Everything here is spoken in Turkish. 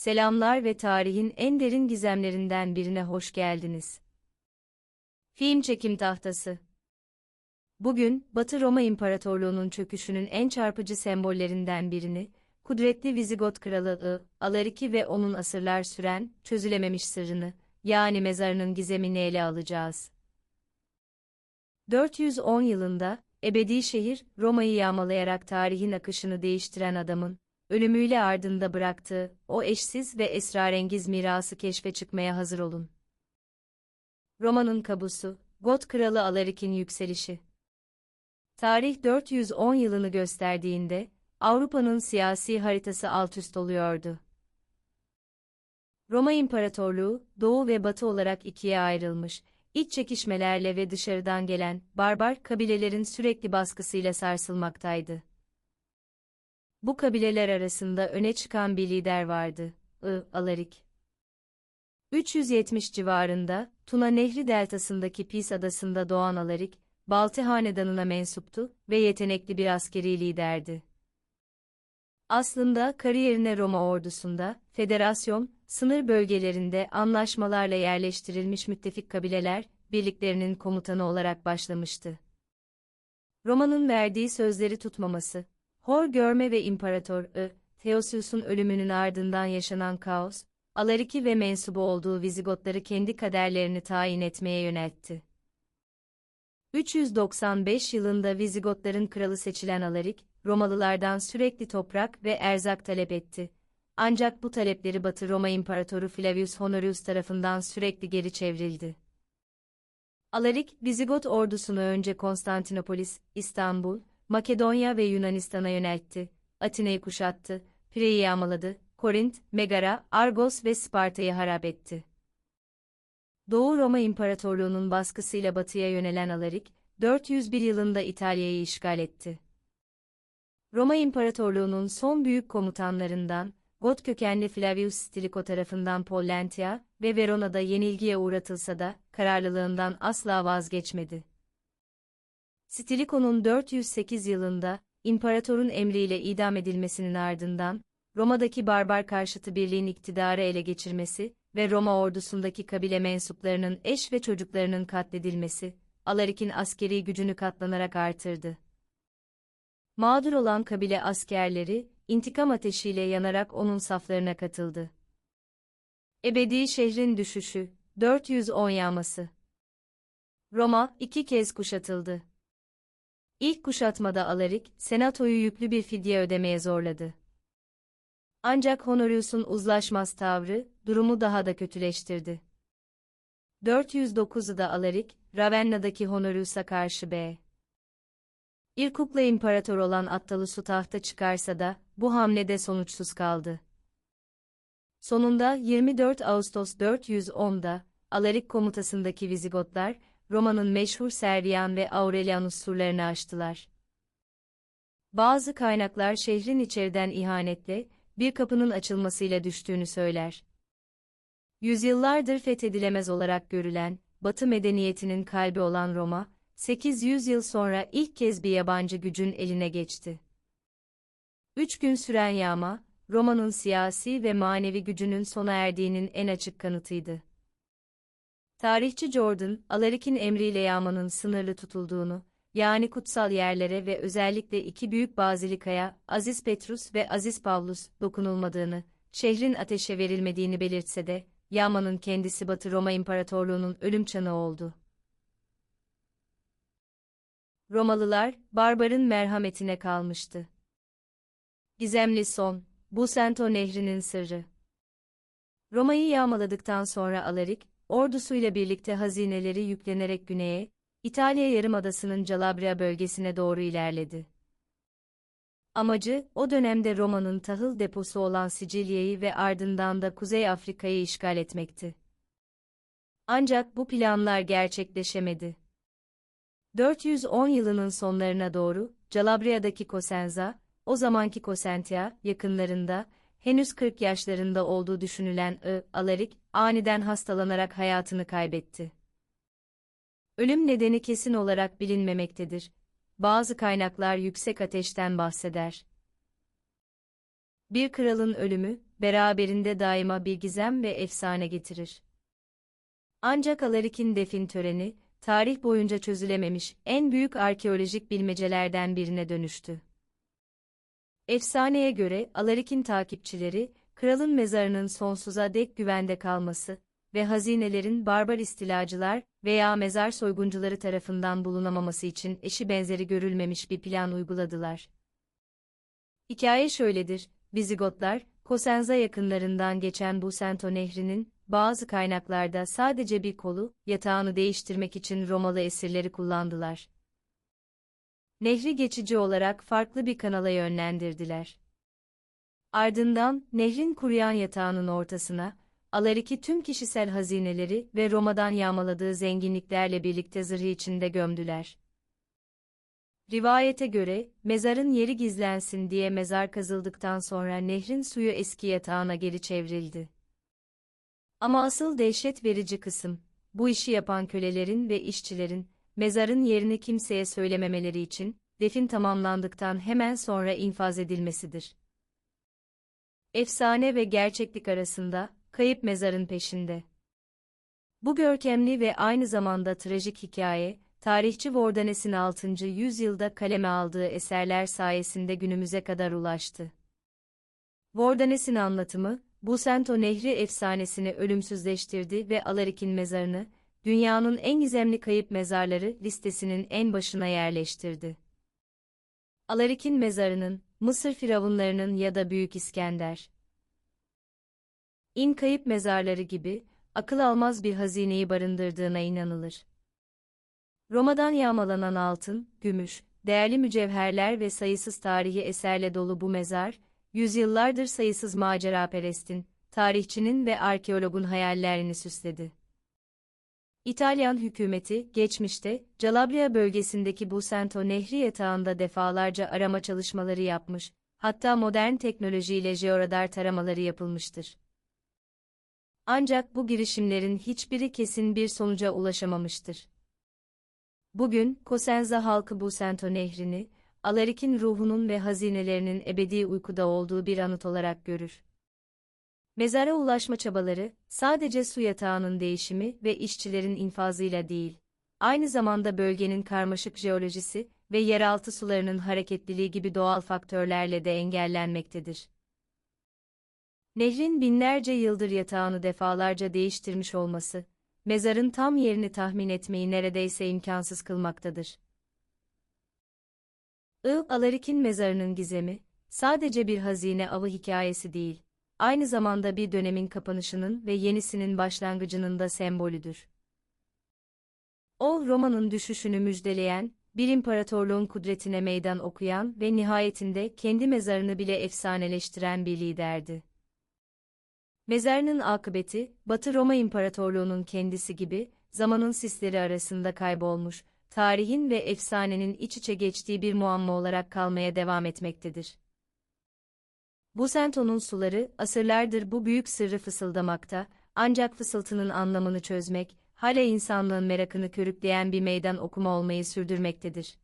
Selamlar ve tarihin en derin gizemlerinden birine hoş geldiniz. Film çekim tahtası. Bugün, Batı Roma İmparatorluğu'nun çöküşünün en çarpıcı sembollerinden birini, kudretli Vizigot kralı Alariki ve onun asırlar süren, çözülememiş sırrını, yani mezarının gizemini ele alacağız. 410 yılında, ebedi şehir, Roma'yı yağmalayarak tarihin akışını değiştiren adamın, ölümüyle ardında bıraktığı, o eşsiz ve esrarengiz mirası keşfe çıkmaya hazır olun. Roma'nın kabusu, Got kralı Alarik'in yükselişi. Tarih 410 yılını gösterdiğinde, Avrupa'nın siyasi haritası altüst oluyordu. Roma İmparatorluğu, Doğu ve Batı olarak ikiye ayrılmış, iç çekişmelerle ve dışarıdan gelen, barbar kabilelerin sürekli baskısıyla sarsılmaktaydı. Bu kabileler arasında öne çıkan bir lider vardı, Alarik. 370 civarında, Tuna Nehri deltasındaki Pis adasında doğan Alarik, Balti hanedanına mensuptu ve yetenekli bir askeri liderdi. Aslında kariyerine Roma ordusunda, federasyon, sınır bölgelerinde anlaşmalarla yerleştirilmiş müttefik kabileler, birliklerinin komutanı olarak başlamıştı. Roma'nın verdiği sözleri tutmaması, hor görme ve İmparator Theodosius'un ölümünün ardından yaşanan kaos, Alariki ve mensubu olduğu Vizigotları kendi kaderlerini tayin etmeye yöneltti. 395 yılında Vizigotların kralı seçilen Alarik, Romalılardan sürekli toprak ve erzak talep etti. Ancak bu talepleri Batı Roma İmparatoru Flavius Honorius tarafından sürekli geri çevrildi. Alarik, Vizigot ordusunu önce Konstantinopolis, İstanbul, Makedonya ve Yunanistan'a yöneltti, Atina'yı kuşattı, Pire'yi yağmaladı, Korint, Megara, Argos ve Sparta'yı harap etti. Doğu Roma İmparatorluğu'nun baskısıyla batıya yönelen Alarik, 401 yılında İtalya'yı işgal etti. Roma İmparatorluğu'nun son büyük komutanlarından, Got kökenli Flavius Stilicho tarafından Pollentia ve Verona'da yenilgiye uğratılsa da, kararlılığından asla vazgeçmedi. Stilicho'nun 408 yılında, imparatorun emriyle idam edilmesinin ardından, Roma'daki barbar karşıtı birliğin iktidarı ele geçirmesi ve Roma ordusundaki kabile mensuplarının eş ve çocuklarının katledilmesi, Alarik'in askeri gücünü katlanarak artırdı. Mağdur olan kabile askerleri, intikam ateşiyle yanarak onun saflarına katıldı. Ebedi şehrin düşüşü, 410 yağması. Roma, 2 kez kuşatıldı. İlk kuşatmada Alarik, senatoyu yüklü bir fidye ödemeye zorladı. Ancak Honorius'un uzlaşmaz tavrı, durumu daha da kötüleştirdi. 409'da Alarik, Ravenna'daki Honorius'a karşı İrkuk'la imparator olan Attalus'u tahta çıkarsa da, bu hamlede sonuçsuz kaldı. Sonunda 24 Ağustos 410'da, Alarik komutasındaki Vizigotlar, Roma'nın meşhur Servian ve Aurelianus surlarını aştılar. Bazı kaynaklar şehrin içeriden ihanetle, bir kapının açılmasıyla düştüğünü söyler. Yüzyıllardır fethedilemez olarak görülen, Batı medeniyetinin kalbi olan Roma, 800 yıl sonra ilk kez bir yabancı gücün eline geçti. 3 gün süren yağma, Roma'nın siyasi ve manevi gücünün sona erdiğinin en açık kanıtıydı. Tarihçi Jordan, Alarik'in emriyle yağmanın sınırlı tutulduğunu, yani kutsal yerlere ve özellikle iki büyük bazilikaya, Aziz Petrus ve Aziz Pavlus, dokunulmadığını, şehrin ateşe verilmediğini belirtse de, yağmanın kendisi Batı Roma İmparatorluğu'nun ölüm çanı oldu. Romalılar, barbarın merhametine kalmıştı. Gizemli son, Busento Nehri'nin sırrı. Roma'yı yağmaladıktan sonra Alarik, ordusuyla birlikte hazineleri yüklenerek güneye, İtalya Yarımadası'nın Calabria bölgesine doğru ilerledi. Amacı, o dönemde Roma'nın tahıl deposu olan Sicilya'yı ve ardından da Kuzey Afrika'yı işgal etmekti. Ancak bu planlar gerçekleşemedi. 410 yılının sonlarına doğru, Calabria'daki Cosenza, o zamanki Cosentia, yakınlarında, henüz 40 yaşlarında olduğu düşünülen Alarik, aniden hastalanarak hayatını kaybetti. Ölüm nedeni kesin olarak bilinmemektedir. Bazı kaynaklar yüksek ateşten bahseder. Bir kralın ölümü, beraberinde daima bir gizem ve efsane getirir. Ancak Alarik'in defin töreni, tarih boyunca çözülememiş en büyük arkeolojik bilmecelerden birine dönüştü. Efsaneye göre Alarik'in takipçileri, kralın mezarının sonsuza dek güvende kalması ve hazinelerin barbar istilacılar veya mezar soyguncuları tarafından bulunamaması için eşi benzeri görülmemiş bir plan uyguladılar. Hikaye şöyledir: Vizigotlar, Cosenza yakınlarından geçen Busento Nehri'nin bazı kaynaklarda sadece bir kolu, yatağını değiştirmek için Romalı esirleri kullandılar. Nehri geçici olarak farklı bir kanala yönlendirdiler. Ardından, nehrin kuruyan yatağının ortasına, Alarik'i tüm kişisel hazineleri ve Roma'dan yağmaladığı zenginliklerle birlikte zırhı içinde gömdüler. Rivayete göre, mezarın yeri gizlensin diye mezar kazıldıktan sonra nehrin suyu eski yatağına geri çevrildi. Ama asıl dehşet verici kısım, bu işi yapan kölelerin ve işçilerin, mezarın yerini kimseye söylememeleri için, defin tamamlandıktan hemen sonra infaz edilmesidir. Efsane ve gerçeklik arasında, kayıp mezarın peşinde. Bu görkemli ve aynı zamanda trajik hikaye, tarihçi Vordanes'in 6. yüzyılda kaleme aldığı eserler sayesinde günümüze kadar ulaştı. Vordanes'in anlatımı, Busento Nehri efsanesini ölümsüzleştirdi ve Alarik'in mezarını, dünyanın en gizemli kayıp mezarları listesinin en başına yerleştirdi. Alarik'in mezarının, Mısır firavunlarının ya da Büyük İskender İn kayıp mezarları gibi, akıl almaz bir hazineyi barındırdığına inanılır. Roma'dan yağmalanan altın, gümüş, değerli mücevherler ve sayısız tarihi eserle dolu bu mezar, yüzyıllardır sayısız maceraperestin, tarihçinin ve arkeologun hayallerini süsledi. İtalyan hükümeti, geçmişte, Calabria bölgesindeki Busento Nehri yatağında defalarca arama çalışmaları yapmış, hatta modern teknolojiyle jeoradar taramaları yapılmıştır. Ancak bu girişimlerin hiçbiri kesin bir sonuca ulaşamamıştır. Bugün, Cosenza halkı Busento Nehri'ni, Alarik'in ruhunun ve hazinelerinin ebedi uykuda olduğu bir anıt olarak görür. Mezara ulaşma çabaları, sadece su yatağının değişimi ve işçilerin infazıyla değil, aynı zamanda bölgenin karmaşık jeolojisi ve yeraltı sularının hareketliliği gibi doğal faktörlerle de engellenmektedir. Nehrin binlerce yıldır yatağını defalarca değiştirmiş olması, mezarın tam yerini tahmin etmeyi neredeyse imkansız kılmaktadır. Alarik'in mezarının gizemi, sadece bir hazine avı hikayesi değil, aynı zamanda bir dönemin kapanışının ve yenisinin başlangıcının da sembolüdür. O, Roma'nın düşüşünü müjdeleyen, bir imparatorluğun kudretine meydan okuyan ve nihayetinde kendi mezarını bile efsaneleştiren bir liderdi. Mezarının akıbeti, Batı Roma İmparatorluğu'nun kendisi gibi, zamanın sisleri arasında kaybolmuş, tarihin ve efsanenin iç içe geçtiği bir muamma olarak kalmaya devam etmektedir. Busento'nun suları, asırlardır bu büyük sırrı fısıldamakta, ancak fısıltının anlamını çözmek, hala insanlığın merakını körükleyen bir meydan okuma olmayı sürdürmektedir.